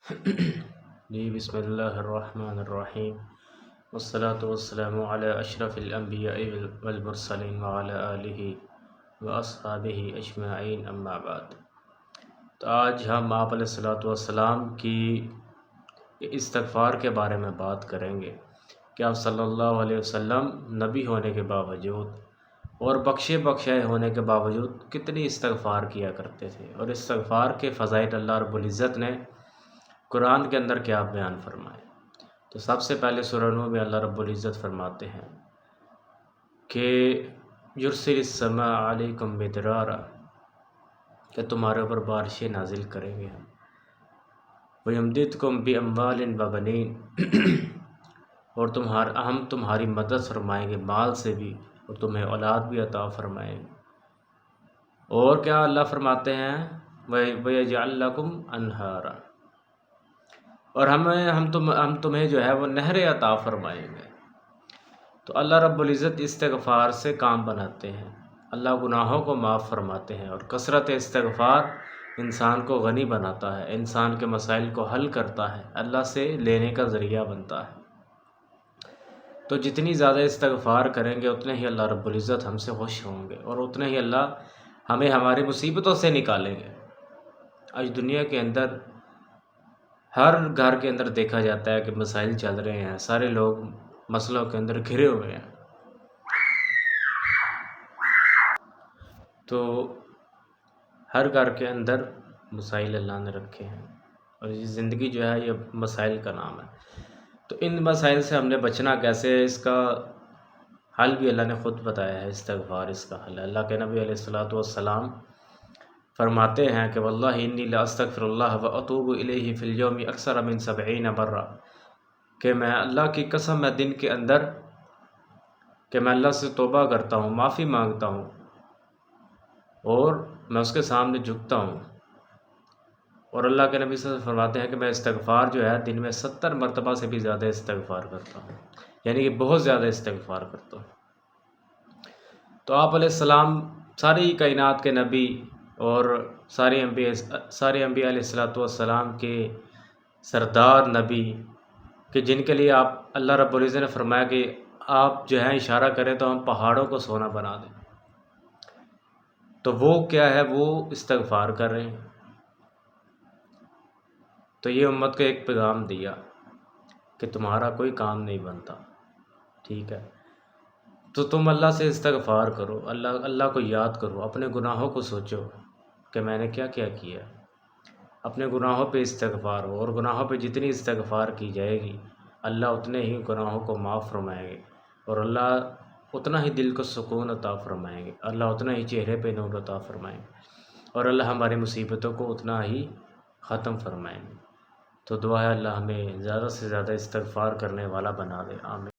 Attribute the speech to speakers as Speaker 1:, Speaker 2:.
Speaker 1: جی بسم اللہ الرحمن الرحیم والصلاة والسلام علی اشرف الانبیاء والمرسلین وعلی آلہ واصحابہ اجمعین اما بعد۔ تو آج ہم آپ علیہ الصلاۃ والسلام کی استغفار کے بارے میں بات کریں گے کہ آپ صلی اللہ علیہ وسلم نبی ہونے کے باوجود اور بخشائے ہونے کے باوجود کتنی استغفار کیا کرتے تھے، اور استغفار کے فضائل اللہ رب العزت نے قرآن کے اندر کیا بیان فرمائے۔ تو سب سے پہلے سورہ نوح میں اللہ رب العزت فرماتے ہیں کہ یرسل السماء علیکم مدرارا، کہ تمہارے اوپر بارشیں نازل کریں گے ہم، وَيُمْدِدْكُمْ بِأَمْوَالٍ وَبَنِينَ، اور ہم تمہاری مدد فرمائیں گے مال سے بھی، اور تمہیں اولاد بھی عطا فرمائیں گے۔ اور کیا اللہ فرماتے ہیں وَيَجْعَلْ لَكُمْ أَنْهَارًا، اور ہم تمہیں جو ہے وہ نہریں عطا فرمائیں گے۔ تو اللہ رب العزت استغفار سے کام بناتے ہیں، اللہ گناہوں کو معاف فرماتے ہیں، اور کثرت استغفار انسان کو غنی بناتا ہے، انسان کے مسائل کو حل کرتا ہے، اللہ سے لینے کا ذریعہ بنتا ہے۔ تو جتنی زیادہ استغفار کریں گے اتنے ہی اللہ رب العزت ہم سے خوش ہوں گے، اور اتنے ہی اللہ ہمیں ہماری مصیبتوں سے نکالیں گے۔ آج دنیا کے اندر ہر گھر کے اندر دیکھا جاتا ہے کہ مسائل چل رہے ہیں، سارے لوگ مسئلوں کے اندر گھرے ہوئے ہیں۔ تو ہر گھر کے اندر مسائل اللہ نے رکھے ہیں، اور یہ زندگی جو ہے یہ مسائل کا نام ہے۔ تو ان مسائل سے ہم نے بچنا کیسے ہے، اس کا حل بھی اللہ نے خود بتایا ہے، استغفار اس کا حل ہے۔ اللہ کے نبی علیہ الصلوۃ والسلام فرماتے ہیں کہ واللہ انی لاستغفر اللہ واتوب الیہ فی الیوم اکثر من 70 مرہ، کہ میں اللہ کی قسم میں دن کے اندر کہ میں اللہ سے توبہ کرتا ہوں، معافی مانگتا ہوں، اور میں اس کے سامنے جھکتا ہوں۔ اور اللہ کے نبی صلی اللہ علیہ وسلم فرماتے ہیں کہ میں استغفار جو ہے دن میں 70 مرتبہ سے بھی زیادہ استغفار کرتا ہوں، یعنی کہ بہت زیادہ استغفار کرتا ہوں۔ تو آپ علیہ السلام ساری کائنات کے نبی اور سارے انبیاء علیہ الصلوۃ والسلام کے سردار نبی، کہ جن کے لیے آپ اللہ رب العزت نے فرمایا کہ آپ جو ہے اشارہ کریں تو ہم پہاڑوں کو سونا بنا دیں، تو وہ کیا ہے، وہ استغفار کر رہے ہیں۔ تو یہ امت کو ایک پیغام دیا کہ تمہارا کوئی کام نہیں بنتا، ٹھیک ہے، تو تم اللہ سے استغفار کرو، اللہ کو یاد کرو، اپنے گناہوں کو سوچو کہ میں نے کیا کیا کیا، اپنے گناہوں پہ استغفار ہو، اور گناہوں پہ جتنی استغفار کی جائے گی اللہ اتنے ہی گناہوں کو معاف فرمائیں گے، اور اللہ اتنا ہی دل کو سکون عطا فرمائیں گے، اللہ اتنا ہی چہرے پہ نور عطا فرمائیں گے، اور اللہ ہماری مصیبتوں کو اتنا ہی ختم فرمائیں گے۔ تو دعا ہے اللہ ہمیں زیادہ سے زیادہ استغفار کرنے والا بنا دے، آمین۔